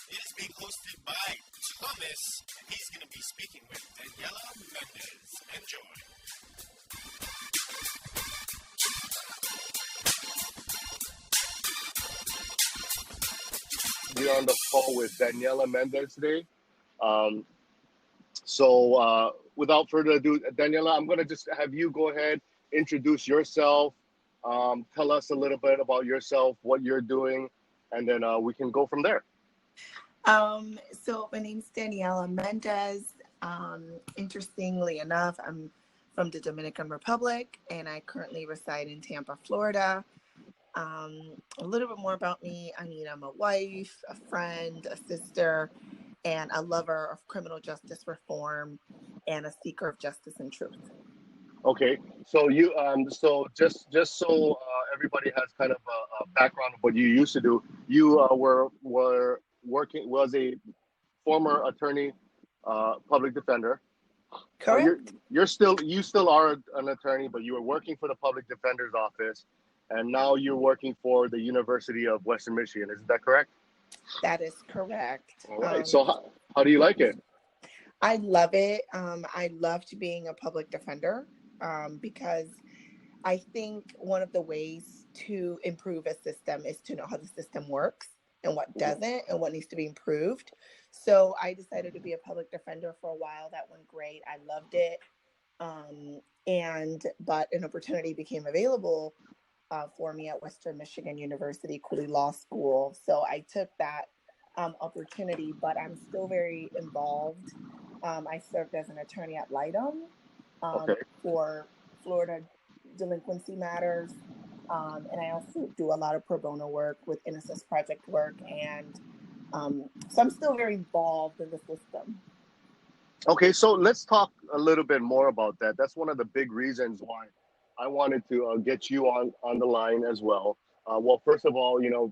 it is being hosted by Thomas. He's going to be speaking with Daniela Mendez. Enjoy. We're on the phone with Daniela Mendez today. Um, so, without further ado, Daniela, I'm going to just have you go ahead, introduce yourself, tell us a little bit about yourself, what you're doing, and then we can go from there. So my name's Daniela Mendez. Interestingly enough, I'm from the Dominican Republic, and I currently reside in Tampa, Florida. A little bit more about me. I mean, I'm a wife, a friend, a sister, and a lover of criminal justice reform and a seeker of justice and truth. Okay, so just so everybody has kind of a background of what you used to do. You were working was a former attorney, public defender. Correct? You still are an attorney, but you were working for the public defender's office, and now you're working for the University of Western Michigan. Is that correct? That is correct. All right. So how do you like it? I love it. I loved being a public defender because I think one of the ways to improve a system is to know how the system works and what doesn't and what needs to be improved. So I decided to be a public defender for a while. That went great. I loved it. But an opportunity became available for me at Western Michigan University Cooley Law School. So I took that opportunity, but I'm still very involved. I served as an attorney at Lightum for Florida delinquency matters. And I also do a lot of pro bono work with Innocence Project work. And so I'm still very involved in the system. Okay, so let's talk a little bit more about that. That's one of the big reasons why I wanted to get you on the line as well. Well, first of all, you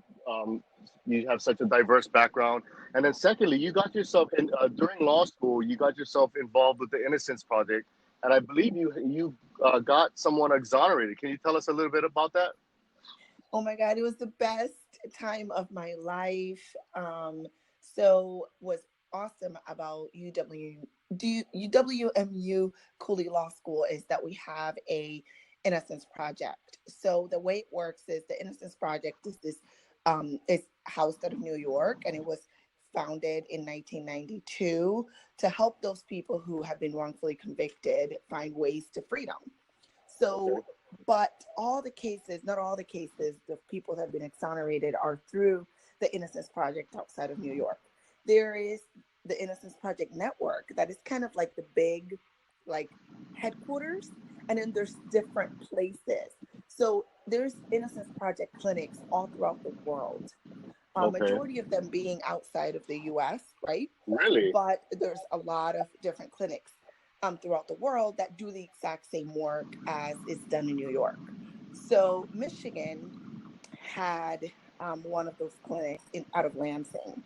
have such a diverse background, and then secondly, you got yourself in during law school. You got yourself involved with the Innocence Project, and I believe you got someone exonerated. Can you tell us a little bit about that? Oh my God, it was the best time of my life. So what's awesome about UWMU Cooley Law School is that we have a Innocence Project. So the way it works is the Innocence Project is housed out of New York, and it was founded in 1992 to help those people who have been wrongfully convicted find ways to freedom. So, but all the cases, not all the cases, the people that have been exonerated are through the Innocence Project outside of New York. There is the Innocence Project Network that is kind of like the big, like, headquarters, and then there's different places. So there's Innocence Project clinics all throughout the world. Majority of them being outside of the U.S., right? Really? But there's a lot of different clinics throughout the world that do the exact same work as is done in New York. So Michigan had one of those clinics out of Lansing.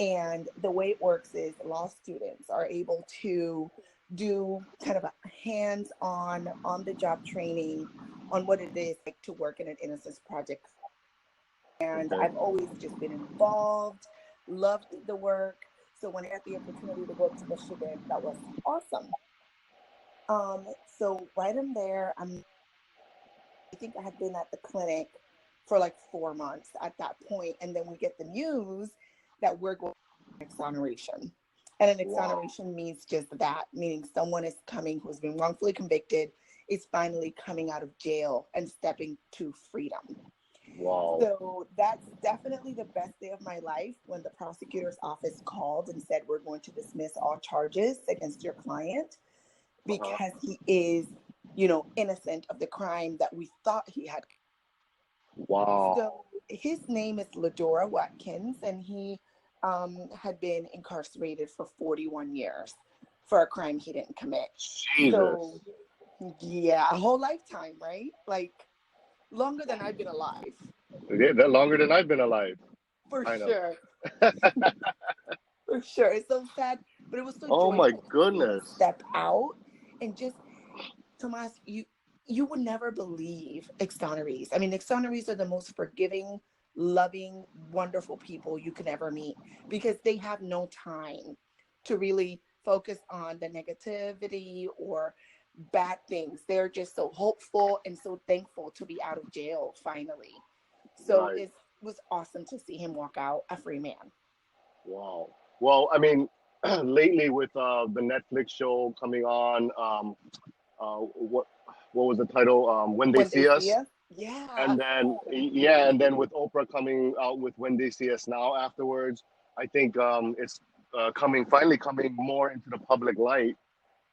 And the way it works is law students are able to do kind of a hands-on, on-the-job training on what it is like to work in an Innocence Project. And I've always just been involved, loved the work. So when I had the opportunity to go up to Michigan, that was awesome. So right in there, I think I had been at the clinic for like 4 months at that point. And then we get the news that we're going to exoneration. And an exoneration means just that, meaning someone is coming who's been wrongfully convicted, is finally coming out of jail and stepping to freedom. Wow. So that's definitely the best day of my life when the prosecutor's office called and said, we're going to dismiss all charges against your client because he is, innocent of the crime that we thought he had. Wow. So his name is Ladora Watkins, and he had been incarcerated for 41 years for a crime he didn't commit. Jesus. So, yeah, a whole lifetime, right? Like, longer than I've been alive. Yeah, that longer than I've been alive. For sure. For sure. It's so sad, but it was so Oh my joyful goodness. to step out and just, Tomas, you would never believe exonerees. I mean, exonerees are the most forgiving loving, wonderful people you can ever meet, because they have no time to really focus on the negativity or bad things. They're just so hopeful and so thankful to be out of jail finally. So Right. it was awesome to see him walk out a free man. Wow. Well, I mean, lately with the Netflix show coming on, what was the title? When They When they See see Us, us, yeah. and then yeah, and then with Oprah coming out with When They See Us Now afterwards, I think it's finally coming more into the public light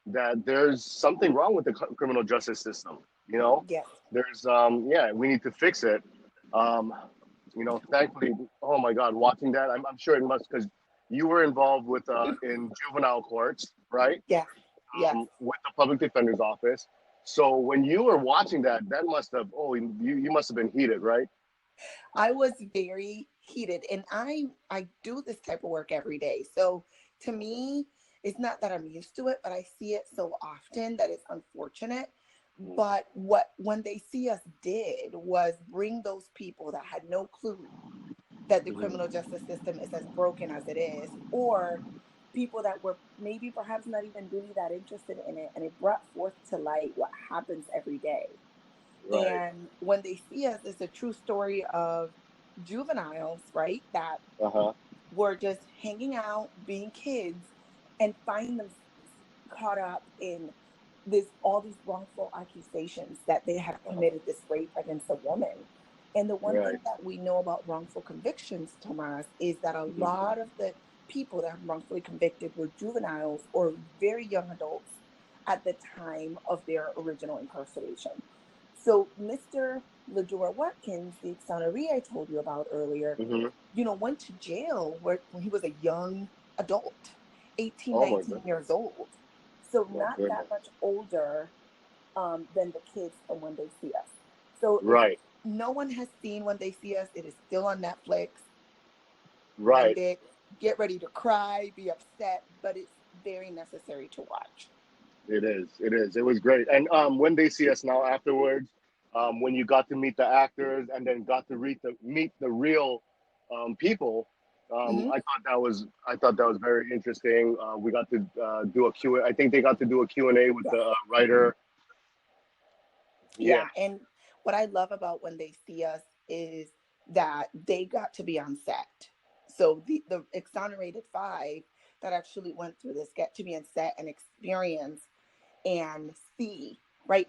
that there's something wrong with the criminal justice system. You know, Yes. there's yeah, we need to fix it. Um, Thankfully, oh my God, watching that, I'm sure it must, because you were involved with in juvenile courts, right? Yes. Yes. With the public defender's office. So when you were watching that, that must have, oh, you must have been heated, right? I was very heated, and I do this type of work every day. So to me, it's not that I'm used to it, but I see it so often that it's unfortunate. But what When They See Us did was bring those people that had no clue that the Mm-hmm. criminal justice system is as broken as it is, or people that were maybe perhaps not even really that interested in it, and it brought forth to light what happens every day. Right. And When They See Us is a true story of juveniles, right, that Uh huh. were just hanging out, being kids, and find themselves caught up in this all these wrongful accusations that they have committed this rape against a woman. And the one Right. thing that we know about wrongful convictions, Tomas, is that a Mm-hmm. lot of the people that are wrongfully convicted were juveniles or very young adults at the time of their original incarceration. So Mr. Ladura Watkins, the exoneree I told you about earlier, Mm-hmm. went to jail when he was a young adult, 18, Oh my 19 goodness. years old. So My not that goodness. much older than the kids from When They See Us. So if Right. no one has seen When They See Us, it is still on Netflix. Find Right. it, get ready to cry, be upset, but it's very necessary to watch. It is. It is. It was great. And When They See Us Now afterwards, when you got to meet the actors and then got to meet the real people, Hmm. I thought that was very interesting. We got to do a Q. I think they got to do a Q&A with Yes. the writer. Yeah. Yeah. And what I love about When They See Us is that they got to be on set. So the exonerated five that actually went through this get to be on set and experience and see, right,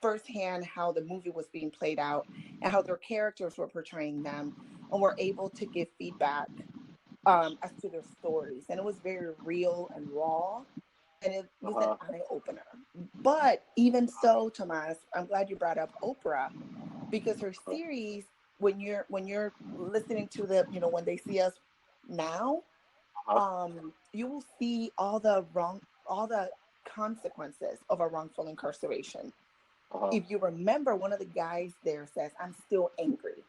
firsthand how the movie was being played out and how their characters were portraying them, and were able to give feedback as to their stories. And it was very real and raw, and it was an Uh-huh. eye opener. But even so, Tomas, I'm glad you brought up Oprah, because her series, when you're listening to the, When They See Us Now, Uh-huh. you will see all the consequences of a wrongful incarceration. Uh-huh. If you remember, one of the guys there says, "I'm still angry.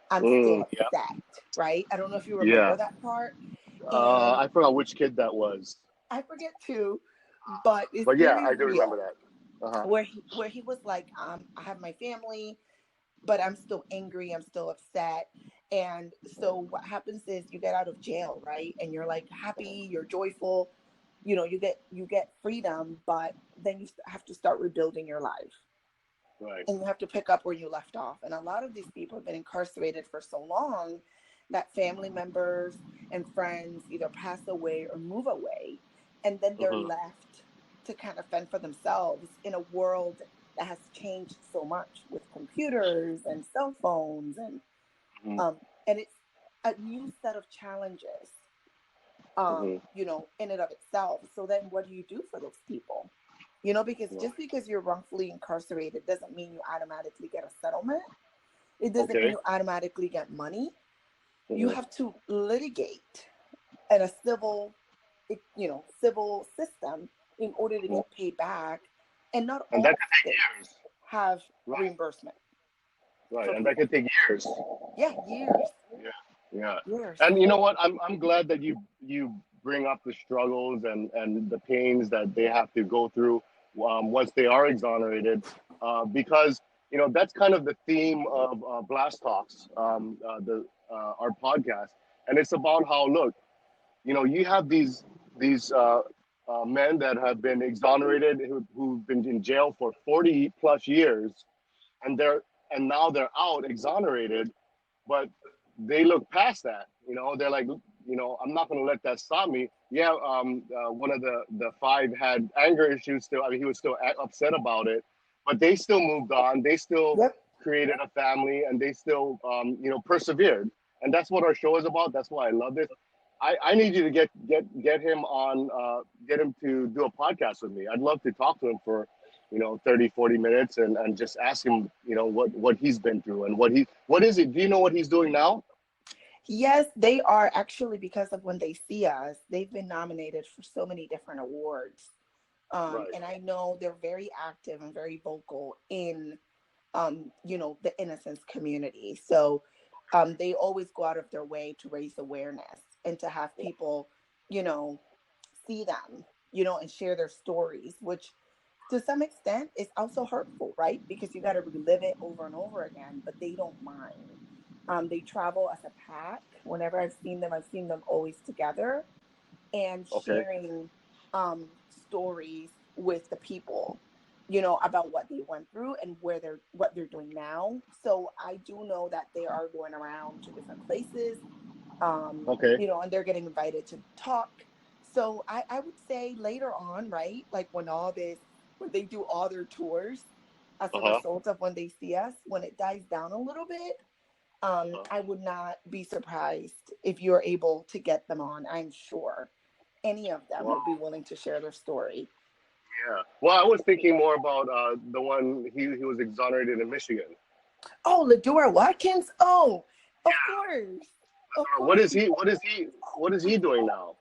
I'm still Yeah. upset." Right? I don't know if you remember Yeah. that part. And I forgot which kid that was, I forget too, but it's but yeah, very I do remember real. that. Uh-huh. Where he was like, I have my family, but I'm still angry. I'm still upset. And so what happens is you get out of jail, right? And you're like happy, you're joyful, you get freedom, but then you have to start rebuilding your life, Right. and you have to pick up where you left off. And a lot of these people have been incarcerated for so long that family members and friends either pass away or move away. And then they're Mm-hmm. left to kind of fend for themselves in a world that has changed so much with computers and cell phones, Mm-hmm. um, and it's a new set of challenges, Mm-hmm. in and of itself. So then what do you do for those people? Because Right. just because you're wrongfully incarcerated doesn't mean you automatically get a settlement. It doesn't mean Okay. you automatically get money. You Mm-hmm. have to litigate in a civil system in order to Mm-hmm. get paid back. And not And that all could take states years. have Right. reimbursement Right. for And that people. could take years. Yeah, years, Yeah. Yeah. years. And you know what? I'm glad that you bring up the struggles and the pains that they have to go through once they are exonerated, because that's kind of the theme of Blast Talks, the our podcast, and it's about how, look, you have these men that have been exonerated, who've been in jail for 40 plus years, and now they're out exonerated, but they look past that. They're like, I'm not going to let that stop me. Yeah, one of the five had anger issues still. I mean, he was still upset about it, but they still moved on. They still Yep. created a family, and they still, persevered. And that's what our show is about. That's why I love this. I need you to get him on, get him to do a podcast with me. I'd love to talk to him for 30, 40 minutes, and just ask him, what he's been through, and what is it? Do you know what he's doing now? Yes, they are actually, because of When They See Us, they've been nominated for so many different awards. Right. And I know they're very active and very vocal in, the innocence community. So they always go out of their way to raise awareness and to have people, see them, and share their stories, which to some extent is also hurtful, right? Because you got to relive it over and over again, but they don't mind. They travel as a pack. Whenever I've seen them always together and Okay. sharing stories with the people, about what they went through and what they're doing now. So I do know that they are going around to different places, Okay. and they're getting invited to talk. So I would say later on, right? Like when they do all their tours as a Uh-huh. result of When They See Us, when it dies down a little bit, Uh-huh. I would not be surprised if you're able to get them on. I'm sure any of them Wow. would be willing to share their story. Yeah. Well, I was thinking more about the one he was exonerated in Michigan. Oh, Ladura Watkins. Oh, of course. Of What course. is he? What is he doing now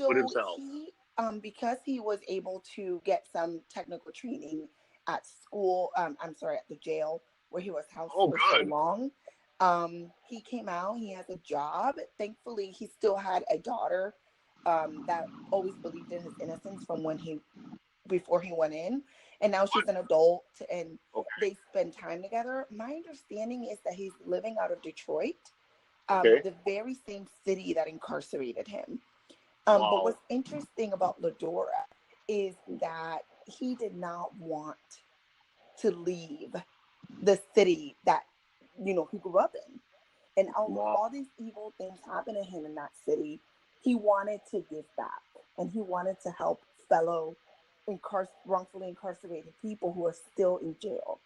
with So himself? he, because he was able to get some technical training at school, I'm sorry, at the jail where he was housed Oh, for so good. long. He came out, he has a job. Thankfully, he still had a daughter that always believed in his innocence from before he went in. And now she's an adult and Okay. they spend time together. My understanding is that he's living out of Detroit, Okay. the very same city that incarcerated him. But Wow. what's interesting about Ladora is that he did not want to leave the city that he grew up in. And although Wow. all these evil things happened to him in that city, he wanted to give back and he wanted to help fellow wrongfully incarcerated people who are still in jail.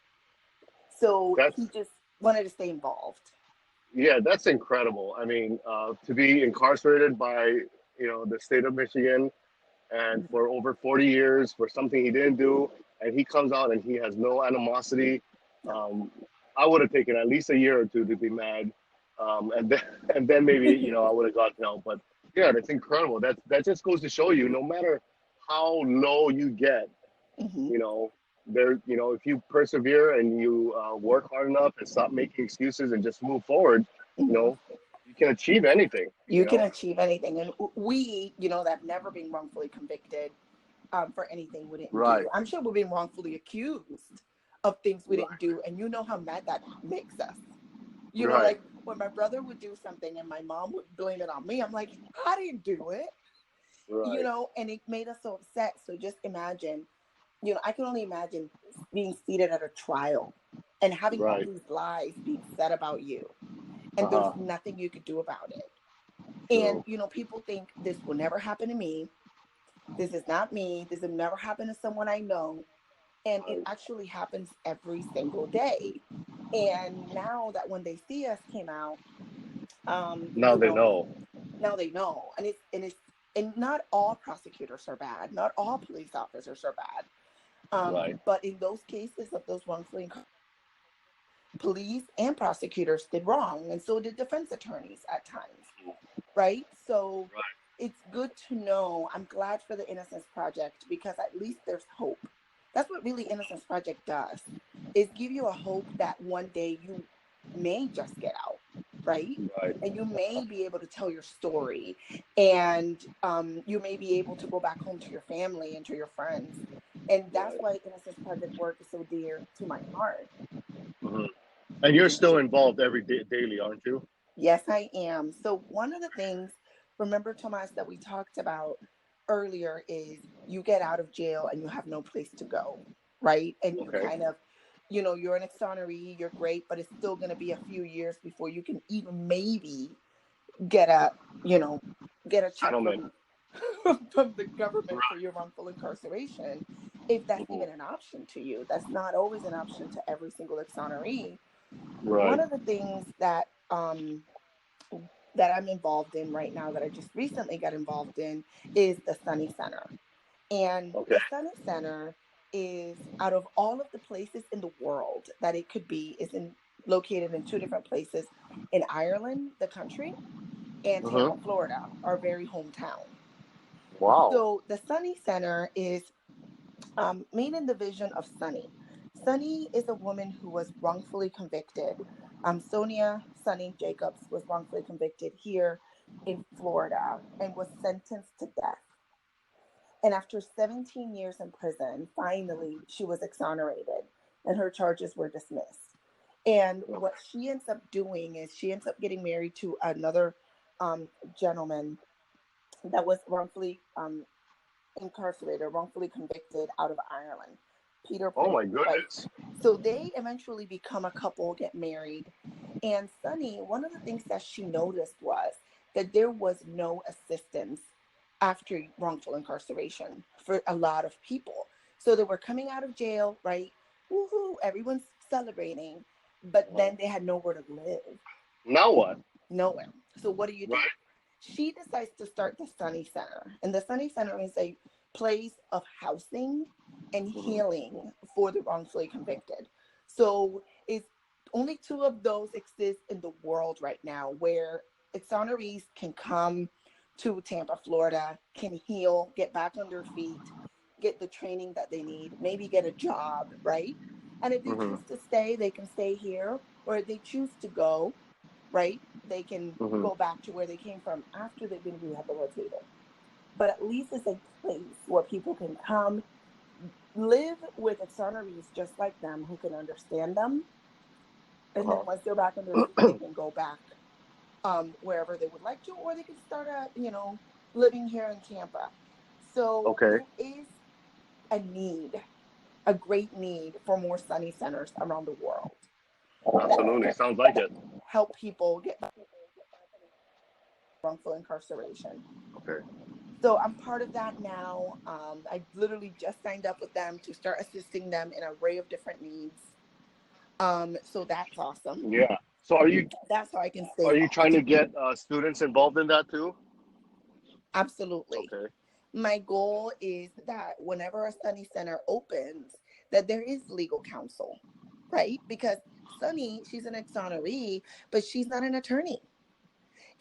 So he That's just wanted to stay involved. Yeah, that's incredible. I mean, to be incarcerated by the state of Michigan, and for over 40 years for something he didn't do, and he comes out and he has no animosity. No. Um, I would have taken at least a year or two to be mad, and then maybe I would have gotten help. But yeah, that's incredible. That just goes to show you, no matter how low you get, Hmm. you know, if you persevere and you work hard enough and stop making excuses and just move forward, you Hmm. know, you can achieve anything. You can achieve anything. And we, that have never been wrongfully convicted for anything we didn't Right. do. I'm sure we've been wrongfully accused of things we Right. didn't do. And you know how mad that makes us. Right. Like when my brother would do something and my mom would blame it on me, I'm like, I didn't do it, Right. and it made us so upset. So just imagine, I can only imagine being seated at a trial and having all Right. these lies being said about you. And there's Uh-huh. nothing you could do about it. And, True. people think this will never happen to me. This is not me. This will never happen to someone I know. And it Right. actually happens every single day. And now that When They See Us came out, Now they know. now they know. And not all prosecutors are bad. Not all police officers are bad. Right. But in those cases of those wrongfully, police and prosecutors did wrong, and so did defense attorneys at times, right? So Right. it's good to know. I'm glad for the Innocence Project because at least there's hope. That's what really Innocence Project does, is give you a hope that one day you may just get out, right? Right. And you may be able to tell your story, and you may be able to go back home to your family and to your friends. And that's Right. why Innocence Project work is so dear to my heart. Hmm. And you're still involved every day, daily, aren't you? Yes, I am. So one of the things, remember, Tomas, that we talked about earlier is you get out of jail and you have no place to go, right? And you Okay. kind of, you're an exoneree, you're great, but it's still going to be a few years before you can even maybe get a, you know, get a check Settlement. from from the government for your wrongful incarceration, if that's Mhm. even an option to you. That's not always an option to every single exoneree. Right. One of the things that I'm involved in right now, that I just recently got involved in, is the Sunny Center. And Okay. the Sunny Center is, out of all of the places in the world that it could be, is located in two different places, in Ireland, the country, and Tampa, Hmm. Florida, our very hometown. Wow. So the Sunny Center is made in the vision of Sunny. Sunny is a woman who was wrongfully convicted. Sonia Sunny Jacobs was wrongfully convicted here in Florida and was sentenced to death. And after 17 years in prison, finally she was exonerated and her charges were dismissed. And what she ends up doing is she ends up getting married to another gentleman that was wrongfully incarcerated, wrongfully convicted, out of Ireland, Peter Oh Pritt, my right? goodness. So they eventually become a couple, get married. And Sunny, one of the things that she noticed was that there was no assistance after wrongful incarceration for a lot of people. So they were coming out of jail, right? Woohoo, everyone's celebrating, but Uh-huh. then they had nowhere to live, Now what? nowhere. So what do? Right. She decides to start the Sunny Center. And the Sunny Center is a place of housing and Hmm. healing for the wrongfully convicted. So it's only two of those exist in the world right now, where exonerees can come to Tampa, Florida, can heal, get back on their feet, get the training that they need, maybe get a job, right? And if they Hmm. choose to stay, they can stay here, or if they choose to go, right? They can Hmm. go back to where they came from after they've been rehabilitated. But at least it's a place where people can come, live with exonerees just like them who can understand them. And then Uh-huh. once they're back on their feet, they can go back wherever they would like to, or they can start living here in Tampa. So Okay. there is a need, a great need for more Sunny Centers around the world that Absolutely. Sounds like it. help people get wrongful incarceration. Okay. So I'm part of that now. I literally just signed up with them to start assisting them in an array of different needs. So that's awesome. Yeah. So That's how I can stay are you trying involved. to get students involved in that too? Absolutely. Okay. My goal is that whenever a study center opens, that there is legal counsel, right? Because Sunny, she's an exoneree, but she's not an attorney.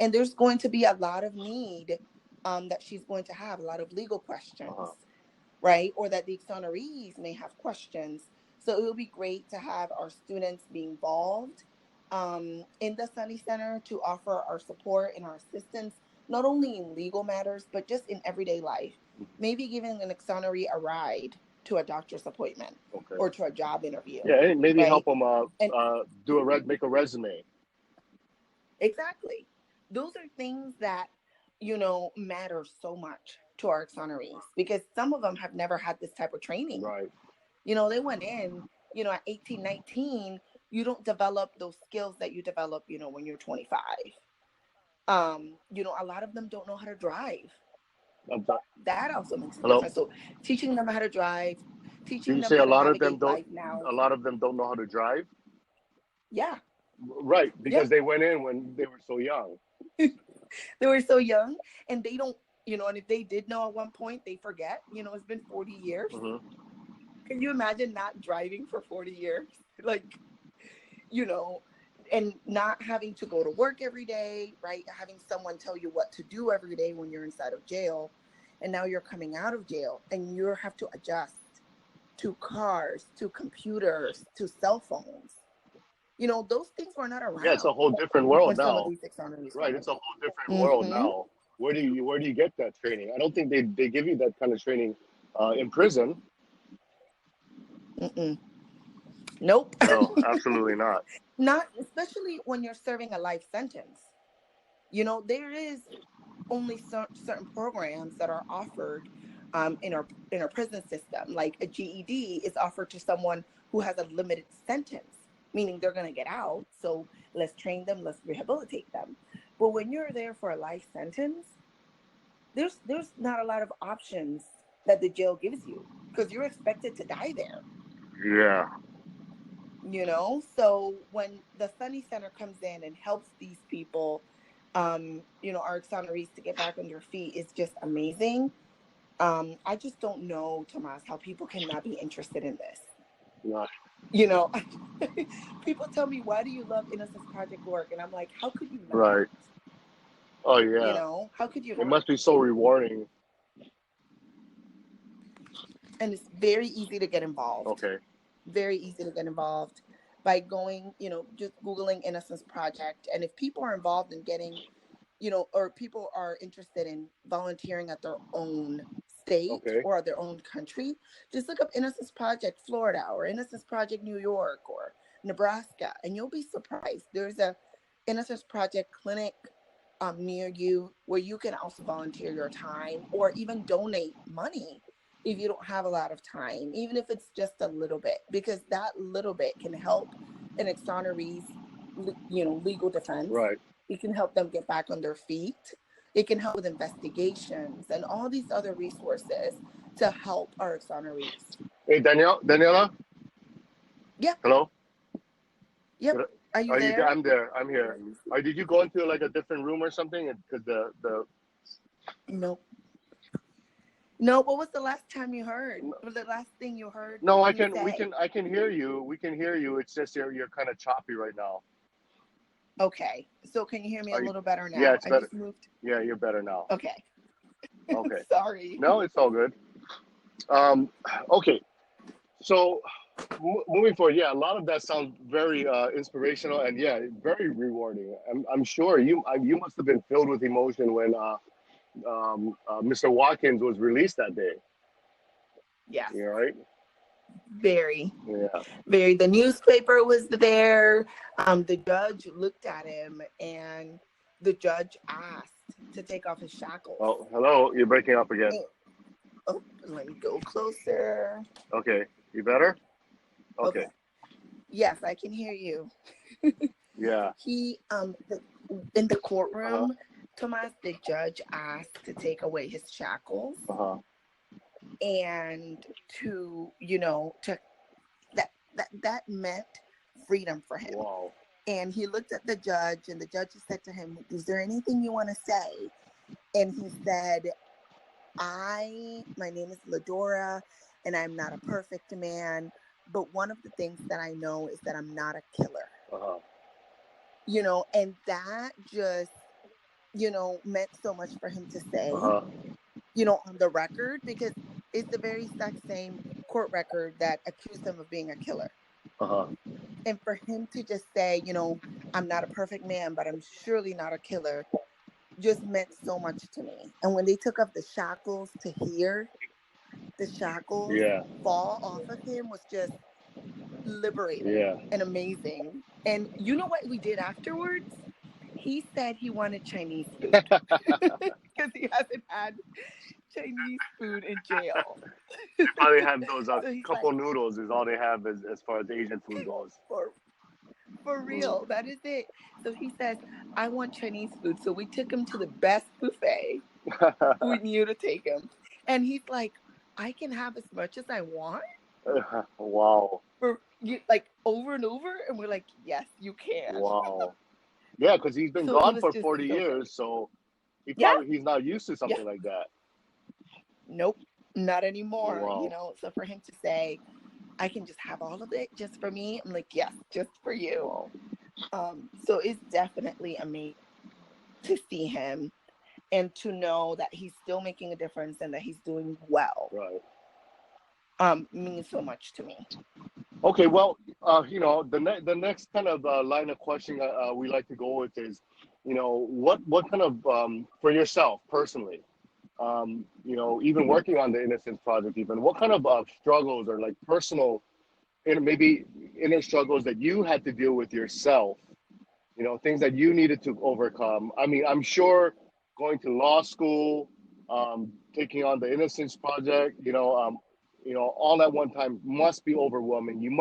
And there's going to be a lot of need that she's going to have, a lot of legal questions, Uh-huh. right? Or that the exonerees may have questions. So it would be great to have our students be involved in the Sunny Center to offer our support and our assistance, not only in legal matters, but just in everyday life. Maybe giving an exoneree a ride to a doctor's appointment Okay. or to a job interview, Yeah, and maybe help right? them And make a resume. exactly. Those are things that, matter so much to our exonerees because some of them have never had this type of training. Right. They went in, at 18, 19. You don't develop those skills that you develop, when you're 25. A lot of them don't know how to drive. I'm sorry. That also makes a Hello. difference. So teaching them how to drive, Did teaching you them say how to navigate life now. a lot of them don't know how to drive? Yeah. Right, Yeah. because they went in when they were so young. They were so young and they don't, and if they did know at one point, they forget, it's been 40 years. Hmm. Can you imagine not driving for 40 years? Like, you know, and not having to go to work every day, right? Having someone tell you what to do every day when you're inside of jail. And now you're coming out of jail and you have to adjust to cars, to computers, to cell phones. Those things were not Yeah, it's a around whole different world when some of now. these exonerees Right, went it's a whole different in. world now. Where do you get that training? I don't think they give you that kind of training in prison. Mm-mm. Nope. No, absolutely not. Not especially when you're serving a life sentence. There is only certain programs that are offered in our prison system. Like a GED is offered to someone who has a limited sentence, meaning they're going to get out. So let's train them, let's rehabilitate them. But when you're there for a life sentence, there's not a lot of options that the jail gives you because you're expected to die there. Yeah. So when the Sunny Center comes in and helps these people, our exonerees to get back on their feet is just amazing. I just don't know, Tomas, how people cannot be interested in this. Right. People tell me, why do you love Innocence Project work? And I'm like, how could you not? Right. Oh, yeah. How could you It not? must be so rewarding. And it's very easy to get involved. Okay. Very easy to get involved by going, just Googling Innocence Project. And if people are involved in getting, or people are interested in volunteering at their own state or their own country, just look up Innocence Project Florida or Innocence Project New York or Nebraska, and you'll be surprised. There's a Innocence Project clinic near you where you can also volunteer your time or even donate money if you don't have a lot of time, even if it's just a little bit, because that little bit can help an exoneree's, legal defense. Right. It can help them get back on their feet. It can help with investigations and all these other resources to help our exonerees. Hey, Daniela? Yeah. Hello? Yep. Are you there? I'm there. I'm here. Did you go into like a different room or something? Because the Nope. No, what was the last time you heard? What was the last thing you heard? No, I can hear you. We can hear you. It's just you're kind of choppy right now. Okay. So can you hear me a little better now? Yeah, it's better. Just moved. Yeah, you're better now. Okay. Okay. Sorry. No, it's all good. Okay. So moving forward, yeah, a lot of that sounds very inspirational and yeah, very rewarding. I'm sure you must have been filled with emotion when Mr. Watkins was released that day. Yeah. Yeah, right? Very. Yeah. Very. The newspaper was there. The judge looked at him and the judge asked to take off his shackles. Oh, hello. You're breaking up again. Oh, let me go closer. Okay. You better? Okay. Yes, I can hear you. Yeah. He in the courtroom, Tomas, the judge asked to take away his shackles and to that meant freedom for him. Wow. And he looked at the judge and the judge said to him, "Is there anything you want to say?" And he said, my name is Ladora and I'm not a perfect man, but one of the things that I know is that I'm not a killer. And that just meant so much for him to say, on the record, because it's the very exact same court record that accused him of being a killer. And for him to just say, I'm not a perfect man, but I'm surely not a killer, just meant so much to me. And when they took off the shackles to hear the shackles fall off of him was just liberating and amazing. And you know what we did afterwards? He said he wanted Chinese food because he hasn't had Chinese food in jail. All they have those couple noodles is all they have as far as Asian food goes. For real, that is it. So he says, I want Chinese food. So we took him to the best buffet we knew to take him. And he's like, I can have as much as I want? Wow. Like over and over? And we're like, yes, you can. Wow. Yeah, because he's been gone for 40 years, so he's not used to something like that. Nope, not anymore. Wow. So for him to say, I can just have all of it just for me, I'm like, yes, just for you. Wow. So it's definitely amazing to see him and to know that he's still making a difference and that he's doing well. Right. Means so much to me. Okay, well, the next kind of line of questioning we like to go with is, what kind of for yourself personally, even working on the Innocence Project, even what kind of struggles or like personal maybe inner struggles that you had to deal with yourself, things that you needed to overcome. I mean, I'm sure going to law school, taking on the Innocence Project, all at one time must be overwhelming.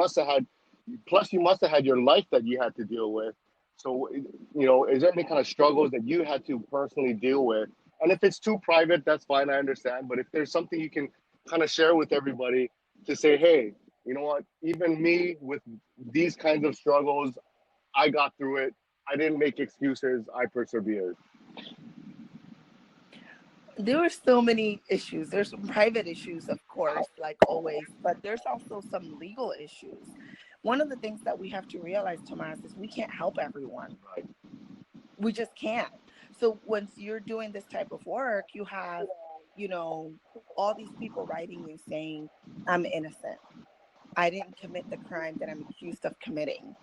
Plus you must have had your life that you had to deal with. So, is there any kind of struggles that you had to personally deal with? And if it's too private, that's fine, I understand. But if there's something you can kind of share with everybody to say, hey, you know what, even me with these kinds of struggles, I got through it. I didn't make excuses. I persevered. There were so many issues. There's some private issues, of course, like always, but there's also some legal issues. One of the things that we have to realize, Tomas, is we can't help everyone. Right. We just can't. So once you're doing this type of work, you have, all these people writing you saying, I'm innocent. I didn't commit the crime that I'm accused of committing.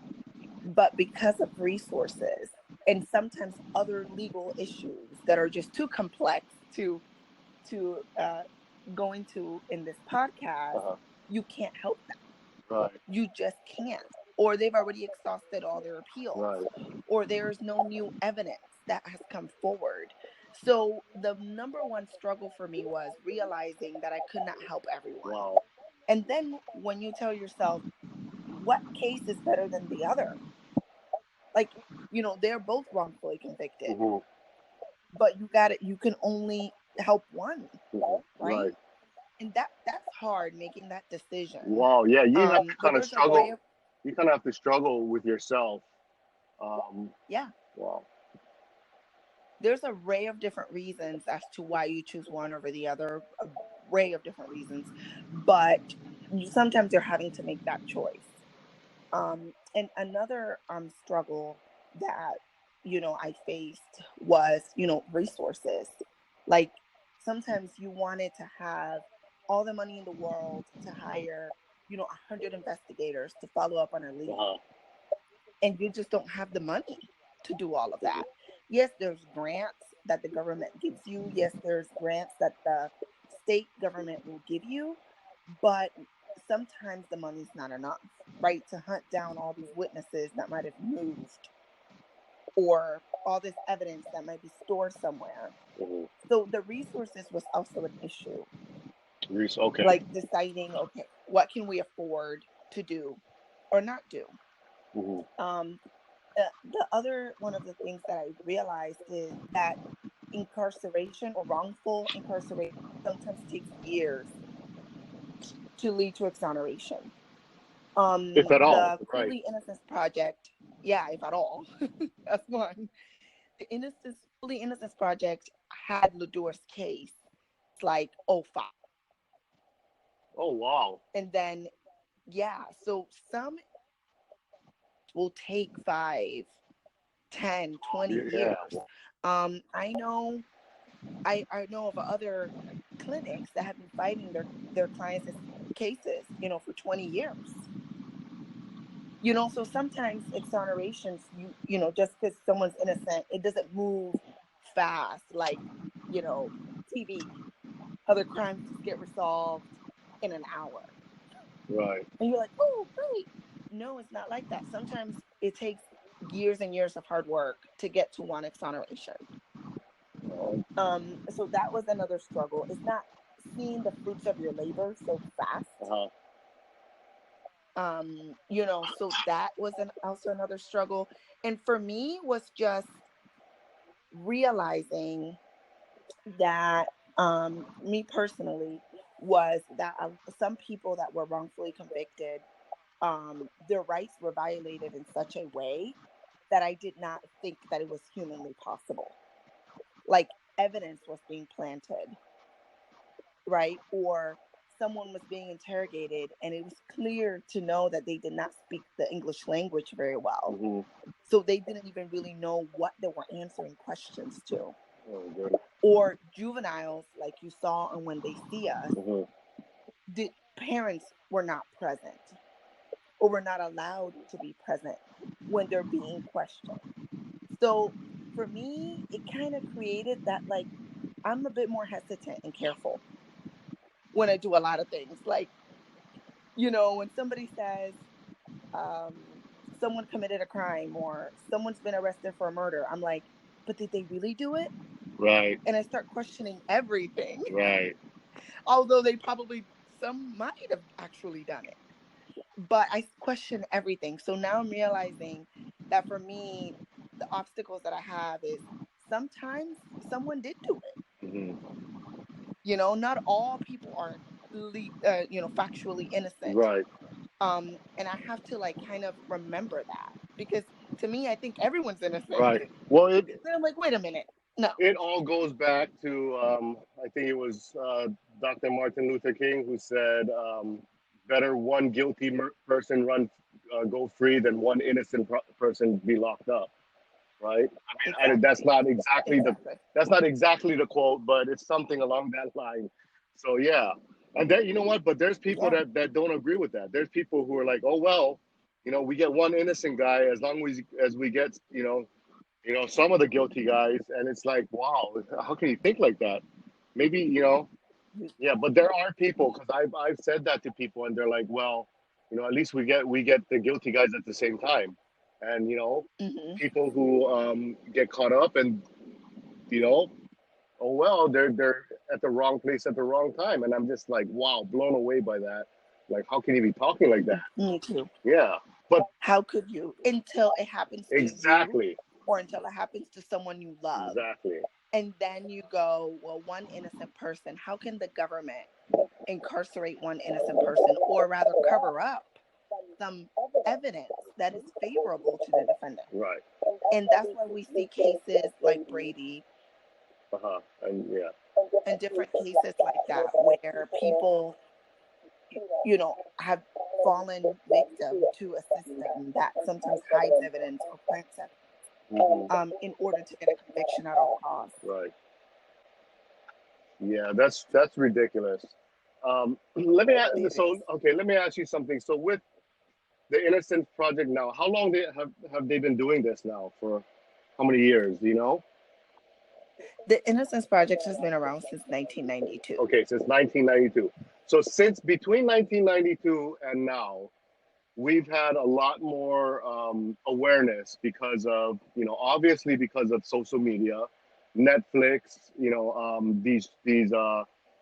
But because of resources and sometimes other legal issues that are just too complex to go into in this podcast, you can't help them. Right. You just can't. Or they've already exhausted all their appeals. Right. Or there's no new evidence that has come forward. So the number one struggle for me was realizing that I could not help everyone. Wow. And then when you tell yourself, what case is better than the other? Like, they're both wrongfully convicted, but you can only help one, right? And that's hard, making that decision. Wow. Yeah, you have to kind of struggle. You kind of have to struggle with yourself. Yeah. Wow. There's an array of different reasons as to why you choose one over the other, array of different reasons, but sometimes you're having to make that choice. And another struggle that I faced was resources. Like, sometimes you wanted to have all the money in the world to hire 100 investigators to follow up on a lead, and you just don't have the money to do all of that. Yes, there's grants that the government gives you. Yes, there's grants that the state government will give you, but sometimes the money's not enough, right? To hunt down all these witnesses that might have moved, or all this evidence that might be stored somewhere. So the resources was also an issue. Okay. Like deciding, okay, what can we afford to do or not do? The other one of the things that I realized is that incarceration or wrongful incarceration sometimes takes years to lead to exoneration. If at all, the Fully Innocence Project, if at all, that's one. The Fully Innocence Project had Ladur's case. It's like 05. Oh, wow. And then, so some will take 5, 10, 20 years. I know of other clinics that have been fighting their clients' cases, for 20 years. So sometimes exonerations, just because someone's innocent, it doesn't move fast like, TV. Other crimes just get resolved in an hour. Right. And you're like, oh, great. No, it's not like that. Sometimes it takes years and years of hard work to get to one exoneration. So that was another struggle. It's not seeing the fruits of your labor so fast. So that was also another struggle. And for me was just realizing that me personally was that some people that were wrongfully convicted, their rights were violated in such a way that I did not think that it was humanly possible. Like, evidence was being planted, right? Or someone was being interrogated and it was clear to know that they did not speak the English language very well. So they didn't even really know what they were answering questions to. Or juveniles, like you saw on When They See Us, the parents were not present or were not allowed to be present when they're being questioned. So for me, it kind of created that, like, I'm a bit more hesitant and careful when I do a lot of things. Like, when somebody says, um, someone committed a crime or someone's been arrested for a murder, I'm like, but did they really do it? Right. And I start questioning everything, Right. although some might have actually done it. But I question everything. So now I'm realizing that for me, the obstacles that I have is sometimes someone did do it. Not all people are, factually innocent. Right. And I have to like kind of remember that because to me, I think everyone's innocent. Right. Well, Then I'm like, wait a minute, no. it all goes back to I think it was Dr. Martin Luther King who said, "Better one guilty person go free than one innocent person be locked up." Right? I mean, Exactly. Exactly. that's not exactly the quote, but it's something along that line. So yeah, and then you know what? But there's people Yeah. that don't agree with that. There's people who are like, oh well, we get one innocent guy as long as we get some of the guilty guys, and it's like, wow, how can you think like that? Maybe yeah, but there are people because I've said that to people, and they're like, well, at least we get the guilty guys at the same time, and Mm-hmm. people who get caught up and you know oh well, they're at the wrong place at the wrong time, and I'm just like, wow, blown away by that. Like, how can you be talking like that? Me too. Yeah, but How could you until it happens to you exactly, or until it happens to someone you love? exactly, And then you go, well, one innocent person, how can the government incarcerate one innocent person or rather cover up some evidence that is favorable to the defendant? right, And that's why we see cases like Brady and yeah, and different cases like that where people, have fallen victim to a system that sometimes hides evidence or plants evidence in order to get a conviction at all costs. right, yeah, that's ridiculous. Let me ask, It so is. okay, let me ask you something. So with the Innocence Project now, how long have they been doing this now for? How many years? Do you know? The Innocence Project has been around since 1992. Okay, since 1992. So since between 1992 and now, we've had a lot more awareness because of, obviously because of social media, Netflix, these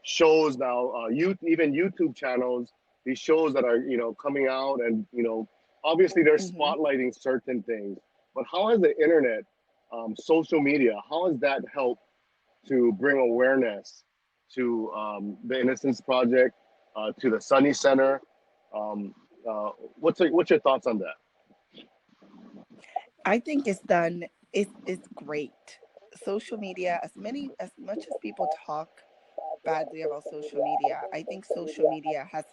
shows now, even YouTube channels, these shows that are, coming out and, obviously they're Mm-hmm. spotlighting certain things. But how has the internet, social media, how has that helped to bring awareness to the Innocence Project, to the Sunny Center? Um, what's your thoughts on that? I think it's done. It's great. Social media, as much as people talk badly about social media, I think social media has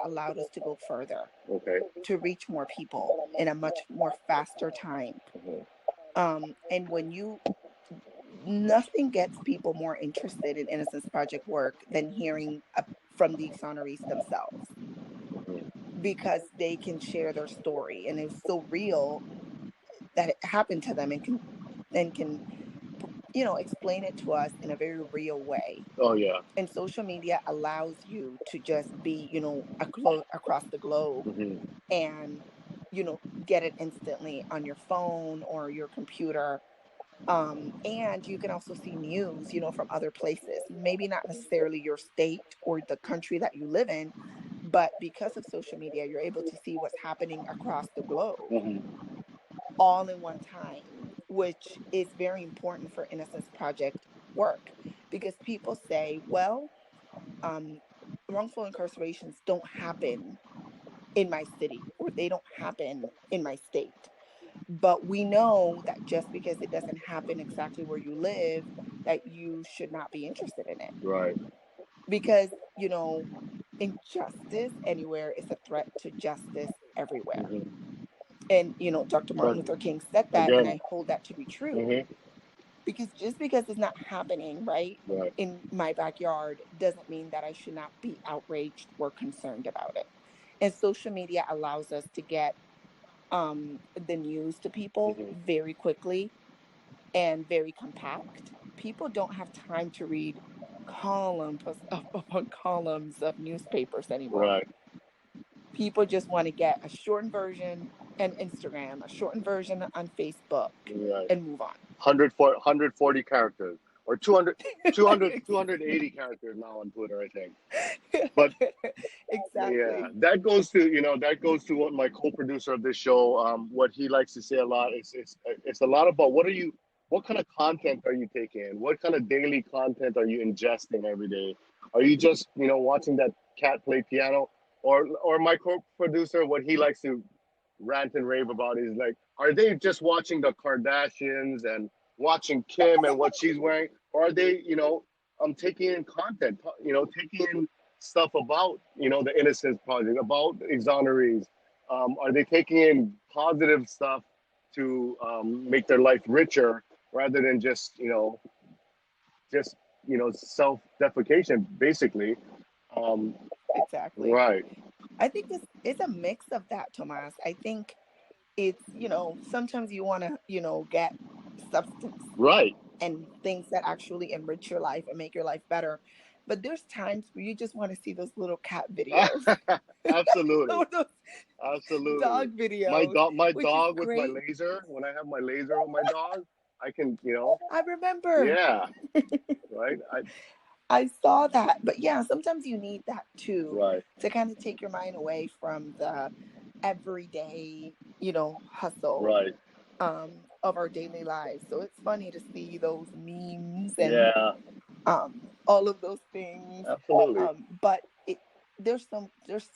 allowed us to go further, Okay. to reach more people in a much more faster time. And nothing gets people more interested in Innocence Project work than hearing from the exonerees themselves, because they can share their story and it's so real that it happened to them, and can explain it to us in a very real way. Oh yeah. And social media allows you to just be across the globe Hmm. and get it instantly on your phone or your computer. And you can also see news from other places, maybe not necessarily your state or the country that you live in, but because of social media you're able to see what's happening across the globe Hmm. all in one time, which is very important for Innocence Project work, because people say, well, um, wrongful incarcerations don't happen in my city or they don't happen in my state. But we know that just because it doesn't happen exactly where you live, that you should not be interested in it. Right. Because, injustice anywhere is a threat to justice everywhere. Hmm. And, Dr. Martin But Luther King said that, and again. I hold that to be true. Hmm. Because just because it's not happening right Right. in my backyard doesn't mean that I should not be outraged or concerned about it. And social media allows us to get the news to people Hmm. very quickly and very compact. People don't have time to read columns upon columns of newspapers anymore. Right. People just want to get a shortened version on Instagram, a shortened version on Facebook, Right. and move on. 140 characters or 200, 280 characters now on Twitter, I think. But yeah, Exactly. that goes to what my co-producer of this show, what he likes to say a lot. It's a lot about what kind of content are you taking in? What kind of daily content are you ingesting every day? Are you just watching that cat play piano, or my co-producer, what he likes to rant and rave about is like, are they just watching the Kardashians and watching Kim and what she's wearing, or are they taking in content, taking in stuff about the Innocence Project, about exonerees? Are they taking in positive stuff to make their life richer rather than just self defecation basically? Um, Exactly. right, I think it's a mix of that, Tomas. I think it's, sometimes you want to, get substance right. and things that actually enrich your life and make your life better. But there's times where you just want to see those little cat videos Absolutely. or those Absolutely. dog videos, My which is dog with my great. laser, when I have my laser on my dog, I can, I remember. yeah, right? I saw that. But yeah, sometimes you need that too Right, to kind of take your mind away from the everyday, hustle right. of our daily lives. So it's funny to see those memes and Yeah, all of those things. absolutely. But there's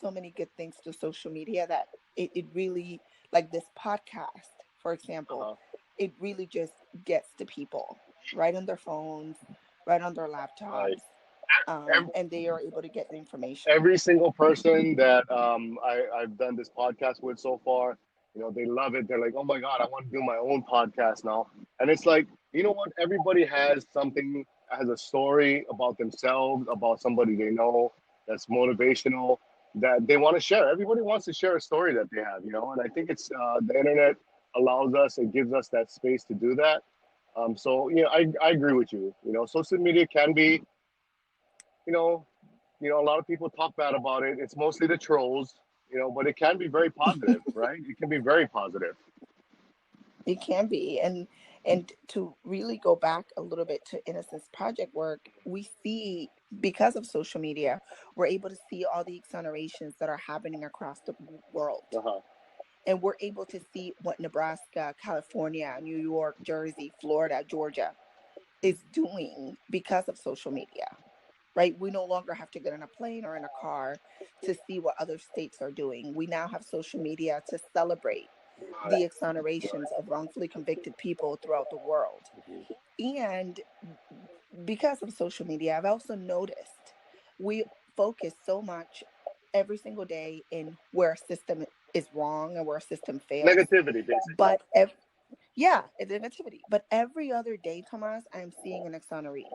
so many good things to social media that it really, like this podcast, for example, Uh-huh. it really just gets to people right on their phones, right on their Right. laptops, Every, and they are able to get the information. every single person that I've done this podcast with so far, they love it. They're like, oh my God, I want to do my own podcast now. And it's like, you know what? Everybody has something, has a story about themselves, about somebody they know that's motivational, that they want to share. Everybody wants to share a story that they have, and I think it's the internet allows us and gives us that space to do that. So, I agree with you. Social media can be, you know, a lot of people talk bad about it. It's mostly the trolls, but it can be very positive, right? It can be very positive. It can be. And to really go back a little bit to Innocence Project work, we see, because of social media, we're able to see all the exonerations that are happening across the world. Uh-huh. And we're able to see what Nebraska, California, New York, Jersey, Florida, Georgia is doing because of social media. Right? We no longer have to get on a plane or in a car to see what other states are doing. We now have social media to celebrate Right. the exonerations of wrongfully convicted people throughout the world. And because of social media, I've also noticed we focus so much every single day in where a system is wrong and where a system fails. Negativity, basically. But yeah, it's negativity. But every other day, Tomas, I'm seeing an exoneree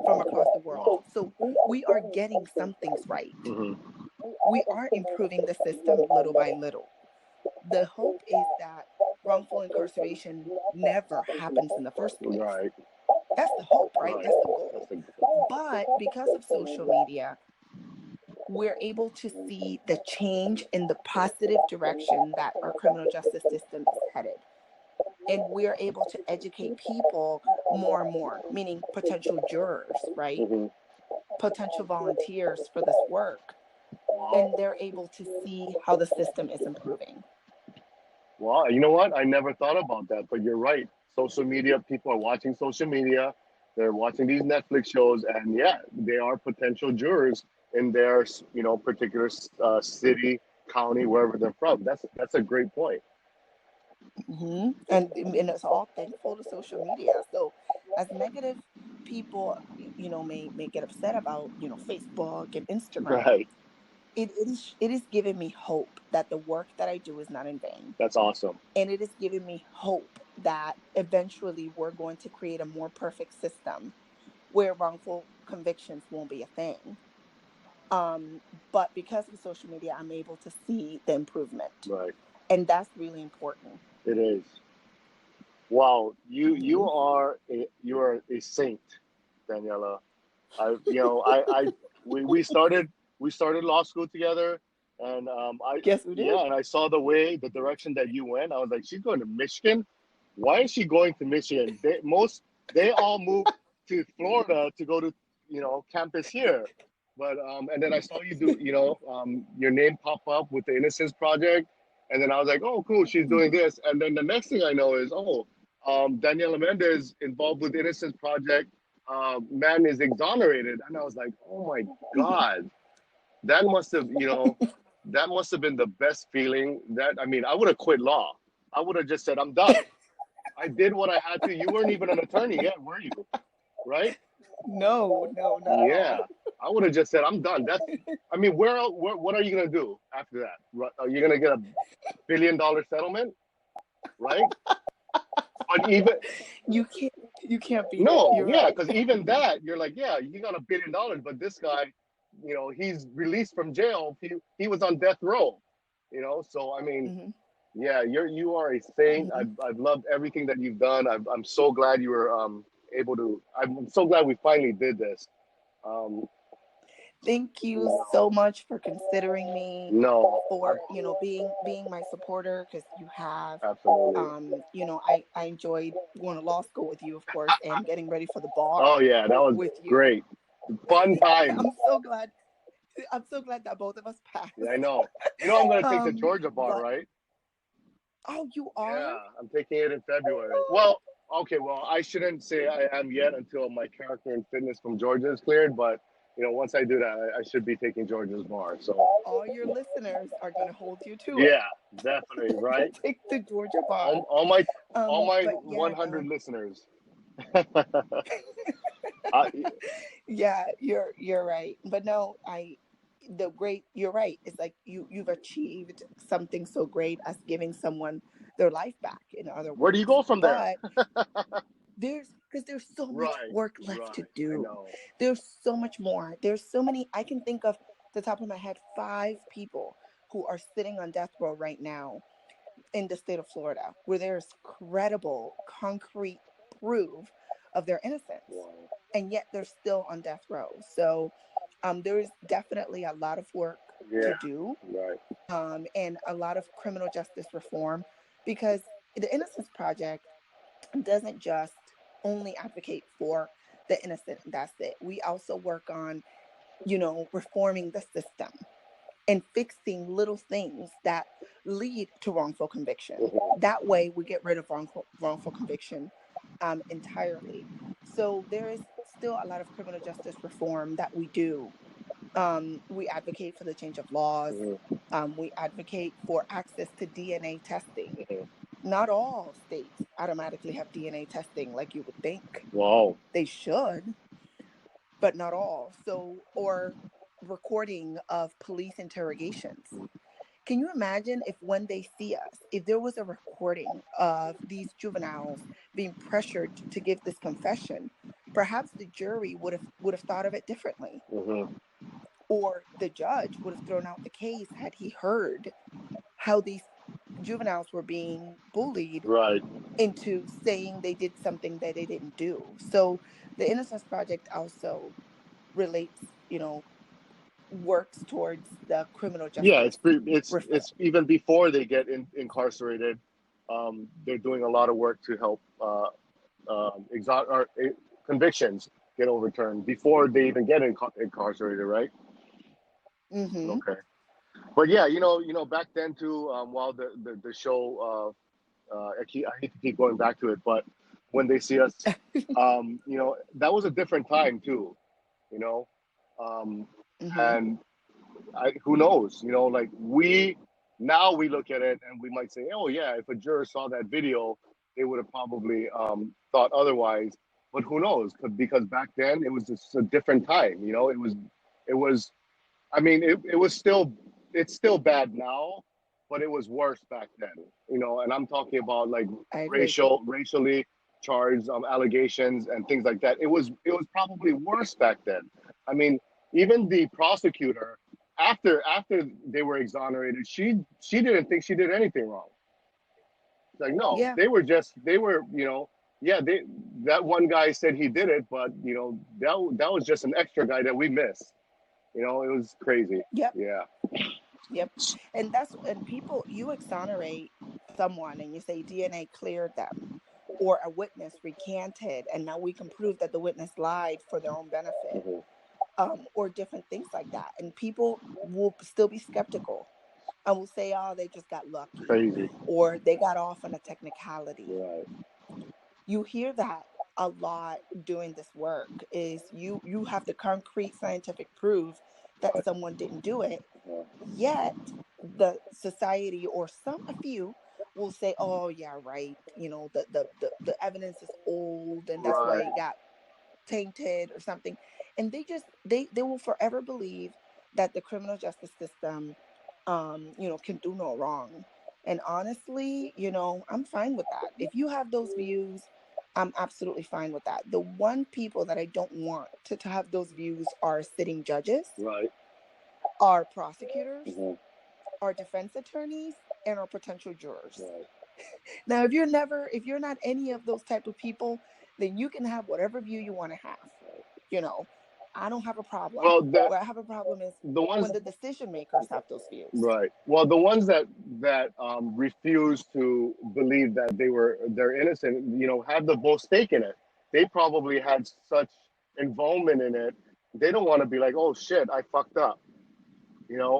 from across the world. Wow. So we are getting some things right. Mm-hmm. We are improving the system little by little. The hope is that wrongful incarceration never happens in the first place. Right. That's the hope, right? Right. That's the That's goal. the, But because of social media, we're able to see the change in the positive direction that our criminal justice system is headed. And we're able to educate people more and more, meaning potential jurors, right? mm-hmm. Potential volunteers for this work. Wow. And they're able to see how the system is improving. Wow. You know what? I never thought about that, but you're right. Social media, people are watching social media. They're watching these Netflix shows, and yeah, they are potential jurors in their, particular city, county, wherever they're from. That's a great point. And it's all thankful to social media. So as negative people, may get upset about, Facebook and Instagram, Right. it is giving me hope that the work that I do is not in vain. That's awesome. And it is giving me hope that eventually we're going to create a more perfect system where wrongful convictions won't be a thing. Um, but because of social media, I'm able to see the improvement. Right. And that's really important. It is. Wow. You Hmm. are a saint, Daniela. We started law school together, and Yes, we did. and I saw the direction that you went. I was like, she's going to Michigan. Why is she going to Michigan? They all moved to Florida to go to campus here, but and then I saw you do your name pop up with the Innocence Project, and then I was like, oh cool, she's doing this, and then the next thing I know is Daniela Mendez involved with Innocence Project. Man is exonerated, and I was like, oh my god, that must have that must have been the best feeling. I would have quit law. I would have just said, I'm done. I did what I had to. You weren't even an attorney yet, were you? Right? No, not at all. Yeah, I would have just said, I'm done. What are you gonna do after that? Are you gonna get a $1 billion settlement, right? But even you can't beat no, it. You're yeah, right. because even that, you're like, yeah, you got $1 billion, but this guy, he's released from jail. He was on death row, So I mean, Mhm. yeah, you are a saint. Mhm. I've loved everything that you've done. I'm so glad you were able to. I'm so glad we finally did this. Thank you No, so much for considering me, no, for being my supporter, because you have. absolutely. I enjoyed going to law school with you, of course, and getting ready for the bar Oh yeah, that was with you. great. Fun times. I'm so glad. I'm so glad that both of us passed. Yeah, I know. I'm gonna take the Um, Georgia bar, but right? oh, you Yeah, are? I'm taking it in February. Well, okay, well, I shouldn't say I am yet until my character and fitness from Georgia is cleared, but once I do that, I should be taking Georgia's bar. So All your listeners are going to hold you to yeah, definitely, right? it. Take the Georgia bar. All my But yeah, 100 no. listeners. Yeah, you're right. But no, you're right. It's like you've achieved something so great as giving someone their life back, in other Where do you words. go from there? But there's so much Right, work left right. to I do. know. There's so much more. There's so many. I can think of the top of my head 5 people who are sitting on death row right now in the state of Florida, where there's credible, concrete proof of their innocence, Wow. and yet they're still on death row. So there is definitely a lot of work Yeah, to do, right. and a lot of criminal justice reform, because the Innocence Project doesn't just only advocate for the innocent. That's it. We also work on, reforming the system and fixing little things that lead to wrongful conviction. Mhm. That way, we get rid of wrongful conviction entirely. So there is still a lot of criminal justice reform that we do. We advocate for the change of laws. Mhm. We advocate for access to DNA testing. Mhm. Not all states automatically have DNA testing like you would think. Wow. They should, but not all. So, or recording of police interrogations. Can you imagine if, when they see us, if there was a recording of these juveniles being pressured to give this confession, perhaps the jury would have thought of it differently, Mhm. or the judge would have thrown out the case had he heard how these juveniles were being bullied Right. into saying they did something that they didn't do. So the Innocence Project also relates, works towards the criminal Yeah, justice reform. it's even before they get incarcerated. They're doing a lot of work to help convictions get overturned before they even get incarcerated, right? Mm-hmm. Okay. But yeah, back then too, while the show, I hate to keep going back to it, but when they see us, that was a different time too, you know, um, Mm-hmm. and who knows, like now we look at it and we might say, oh yeah, if a juror saw that video, they would have probably thought otherwise. But who knows? Because back then it was just a different time. It was. I mean, it's still bad now, but it was worse back then. And I'm talking about like I agree. racially charged allegations and things like that. It was probably worse back then. I mean, even the prosecutor, after they were exonerated, she didn't think she did anything wrong. It's like no, Yeah. they were yeah, that one guy said he did it, but that was just an extra guy that we missed. It was crazy. Yep. Yeah. Yep. And people, you exonerate someone and you say DNA cleared them, or a witness recanted and now we can prove that the witness lied for their own benefit, Hmm. or different things like that. And people will still be skeptical and will say, oh, they just got lucky, Crazy. or they got off on a technicality. Right. You hear that a lot doing this work, is you have the concrete scientific proof that Right. someone didn't do it, Yeah. yet the society, or a few, will say, oh yeah, right, the evidence is old and that's why Right. it got tainted or something. And they will forever believe that the criminal justice system can do no wrong. And honestly, I'm fine with that. If you have those views, I'm absolutely fine with that. The one people that I don't want to have those views are sitting judges, Right. are prosecutors, Hmm. our defense attorneys, and our potential jurors. Right. Now, if you're not any of those type of people, then you can have whatever view you want to have. You know, I don't have a problem. Well, Where I have a problem is the ones when the decision makers have those views. right. Well, the ones that refuse to believe that they're innocent, have the most stake in it. They probably had such involvement in it. They don't want to be like, oh shit, I fucked up.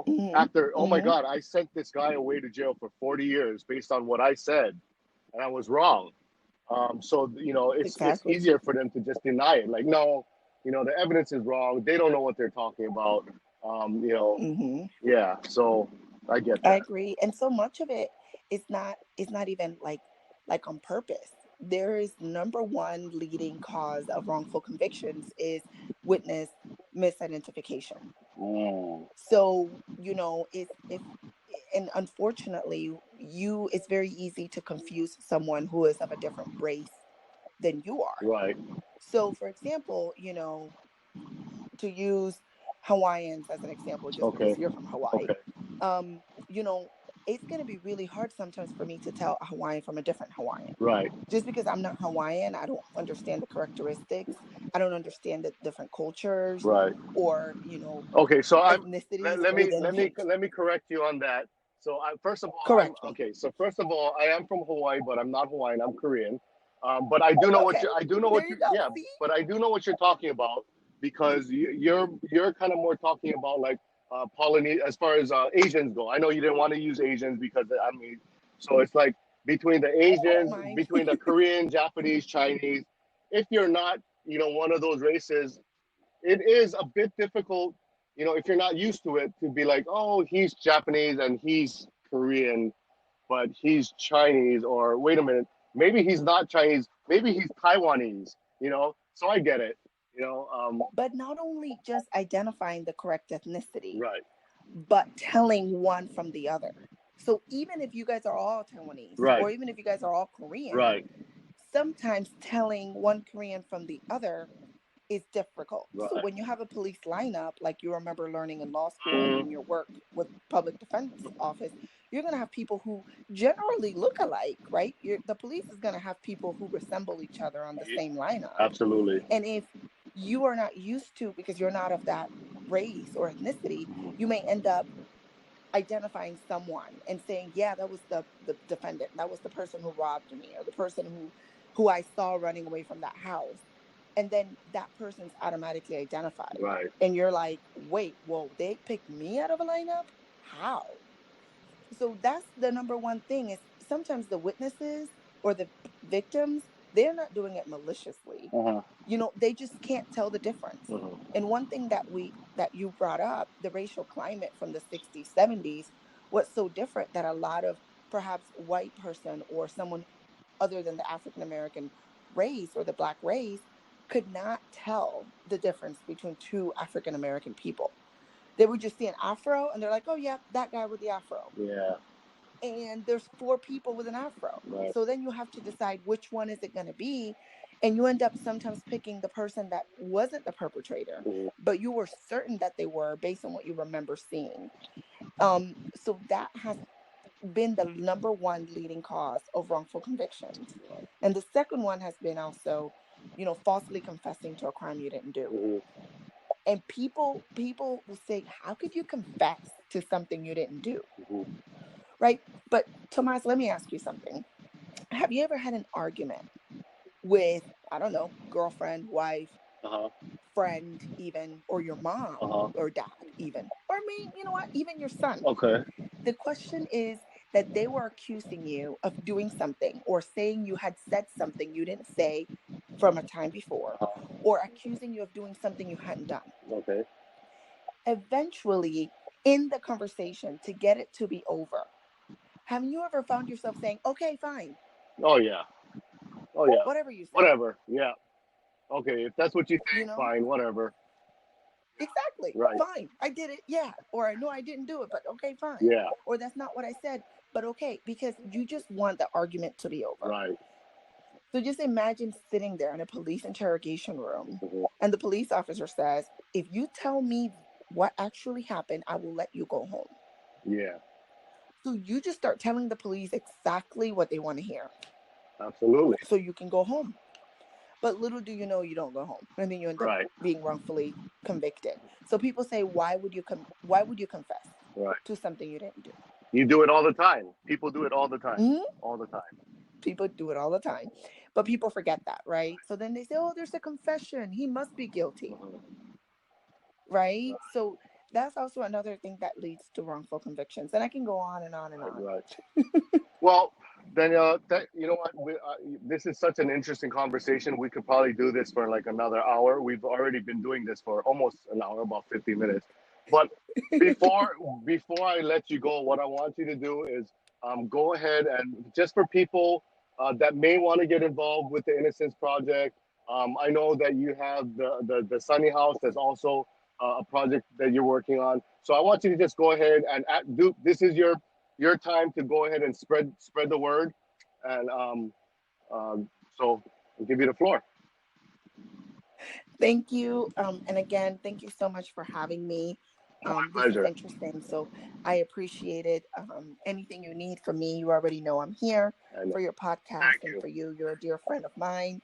Hmm. After, oh my Hmm. God, I sent this guy away to jail for 40 years based on what I said, and I was wrong. So it's Exactly. easier for them to just deny it. Like, no, the evidence is wrong. They don't know what they're talking about. Um, you know, Hmm. yeah. So I get I that. agree. And so much of it is not even like on purpose. There is number one leading cause of wrongful convictions is witness misidentification. Mm, So, it's if and unfortunately, it's very easy to confuse someone who is of a different race than you are. right. So, for example, to use Hawaiians as an example, just Okay. because you're from Hawaii, Okay. um, you know, it's going to be really hard sometimes for me to tell a Hawaiian from a different Hawaiian. Right. Just because I'm not Hawaiian, I don't understand the characteristics. I don't understand the different cultures, Right. or, Okay. So ethnicities within. let me correct you on that. So first of all, I'm Correct me. okay. So first of all, I am from Hawaii, but I'm not Hawaiian. I'm Korean. But I do know what Okay, I do know there what you you go. yeah. See? But I do know what you're talking about because you're kind of more talking about like Polynesian as far as Asians go. I know you didn't want to use Asians because I mean, so it's like between the I don't Asians, mind. between the Korean, Japanese, Chinese. If you're not, one of those races, it is a bit difficult, if you're not used to it, to be like, oh, he's Japanese and he's Korean, but he's Chinese, or wait a minute, maybe he's not Chinese, maybe he's Taiwanese. So I get it, But not only just identifying the correct ethnicity, right, but telling one from the other. So even if you guys are all Taiwanese, right, or even if you guys are all Korean, right, sometimes telling one Korean from the other is difficult. So right. when you have a police lineup, like you remember learning in law school and in Mm, your work with public defense office, you're going to have people who generally look alike, right? The police is going to have people who resemble each other on the same lineup. absolutely. And if you are not used to, because you're not of that race or ethnicity, you may end up identifying someone and saying, yeah, that was the defendant, that was the person who robbed me, or the person who I saw running away from that house. And then that person's automatically identified, Right. and you're like, wait, well, they picked me out of a lineup? How? So that's the number one thing, is sometimes the witnesses or the victims, they're not doing it maliciously. Uh-huh. They just can't tell the difference. Uh-huh. And one thing that you brought up, the racial climate from the 60s, 70s, what's so different that a lot of perhaps white person or someone other than the African American race or the black race could not tell the difference between two African American people. They would just see an afro and they're like, oh yeah, that guy with the afro. Yeah. And there's four people with an afro. Right. So then you have to decide which one is it going to be. And you end up sometimes picking the person that wasn't the perpetrator, Mhm. but you were certain that they were based on what you remember seeing. So that has been the number one leading cause of wrongful convictions. And the second one has been also, falsely confessing to a crime you didn't do. Mm-hmm. And people will say, how could you confess to something you didn't do? Mm-hmm. Right? But Tomas, let me ask you something. Have you ever had an argument with, I don't know, girlfriend, wife, Uh-huh. friend, even, or your mom Uh-huh. or dad, even, or me, you know what, even your son? Okay. The question is that they were accusing you of doing something or saying you had said something you didn't say from a time before, Uh-huh. or accusing you of doing something you hadn't done. Okay. Eventually, in the conversation, to get it to be over, have you ever found yourself saying, okay, fine, Oh yeah. Oh yeah. whatever you say, Whatever. Yeah. Okay. If that's what you you think, know? fine. Whatever. Exactly. Right. Fine. I did it. Yeah. Or I know I didn't do it, but okay, fine. Yeah. Or that's not what I said, but okay, because you just want the argument to be over. Right. So just imagine sitting there in a police interrogation room Mm-hmm. and the police officer says, if you tell me what actually happened, I will let you go home. Yeah. So you just start telling the police exactly what they want to hear Absolutely. so you can go home. But little do you know, you don't go home, and then you end up Right. being wrongfully convicted. So people say, why would you confess Right. to something you didn't do? You do it all the time. People do it all the time. Mhm. All the time. People do it all the time, but people forget that, right? So then they say, oh, there's a confession, he must be guilty, Mm-hmm. right? So that's also another thing that leads to wrongful convictions, and I can go on and on and Right. on. Right. Well, Danielle, you know what? This is such an interesting conversation. We could probably do this for like another hour. We've already been doing this for almost an hour, about 50 minutes. But before before I let you go, what I want you to do is go ahead and just for people that may want to get involved with the Innocence Project. I know that you have the Sunny House. That's also a project that you're working on. So I want you to just go ahead and do. This is your time to go ahead and spread the word, and so I'll give you the floor. Thank you. And again, thank you so much for having me. My This is pleasure. interesting. So I appreciate it. Anything you need from me, you already know I'm here And for your podcast thank and you. for you. You're a dear friend of mine.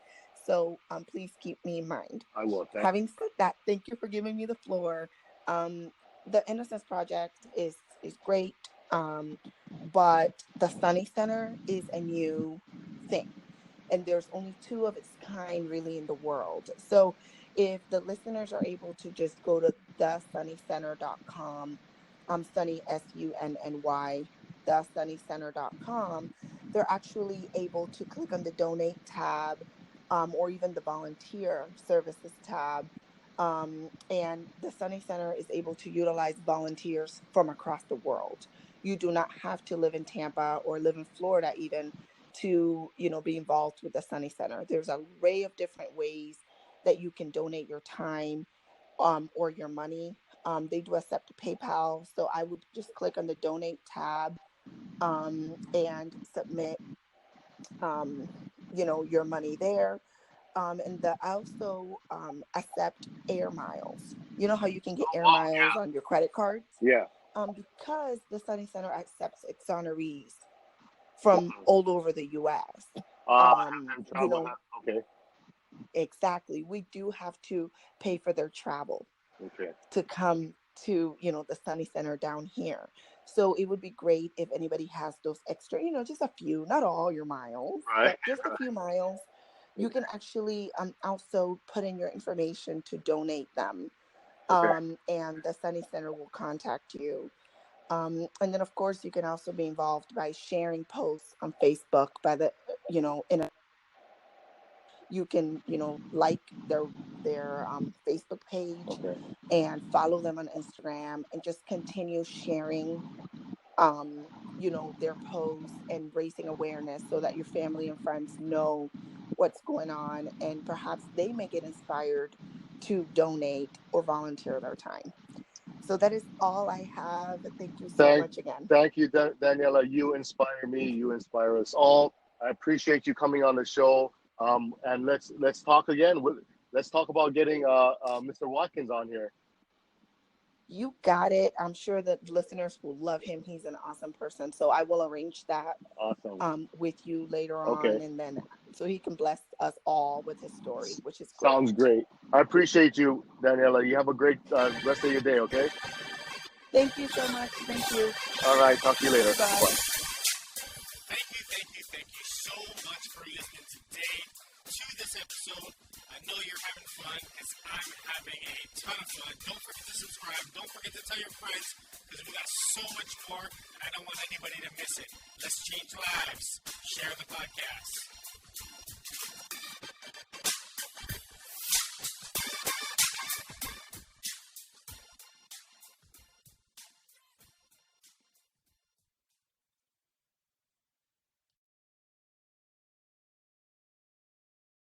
So please keep me in mind. I will. Thank Having said that, thank you for giving me the floor. Um, the Innocence Project is great, but the Sunny Center is a new thing, and there's only two of its kind really in the world. So if the listeners are able to just go to thesunnycenter.com, Sunny SUNNY, thesunnycenter.com, they're actually able to click on the donate tab, or even the volunteer services tab. And the Sunny Center is able to utilize volunteers from across the world. You do not have to live in Tampa or live in Florida even to be involved with the Sunny Center. There's an array of different ways that you can donate your time, or your money. They do accept PayPal, so I would just click on the donate tab, and submit um, your money there. And the also accept air miles. You know how you can get air Oh miles on your credit cards? yeah. Because the Sunny Center accepts exonerees from all over the US. Have them You travel know, now. Okay. exactly. We do have to pay for their travel Okay. to come to, the Sunny Center down here. So it would be great if anybody has those extra, just a few, not all your miles, Right. but just a few miles. You can actually also put in your information to donate them. Okay. And the Sunny Center will contact you. And then, of course, you can also be involved by sharing posts on Facebook by in you can like their Facebook page Okay. and follow them on Instagram and just continue sharing their posts and raising awareness so that your family and friends know what's going on, and perhaps they may get inspired to donate or volunteer their time. So that is all I have. Thank you so Thank much again. thank you, Daniela. You inspire me. You inspire us all. I appreciate you coming on the show. And let's talk again. Let's talk about getting Mr. Watkins on here. You got it. I'm sure that listeners will love him. He's an awesome person. So I will arrange that Awesome. with you later Okay. on, and then so he can bless us all with his story, which is great. Sounds great. I appreciate you, Daniela. You have a great rest of your day, okay? Thank you so much. Thank you. All right. Talk to you later. Bye. Bye. Thank you so much for listening today to this episode. I know you're having fun because I'm having a ton of fun. Don't forget to subscribe. Don't forget to tell your friends because we got so much more. I don't want anybody to miss it. Let's change lives. Share the podcast.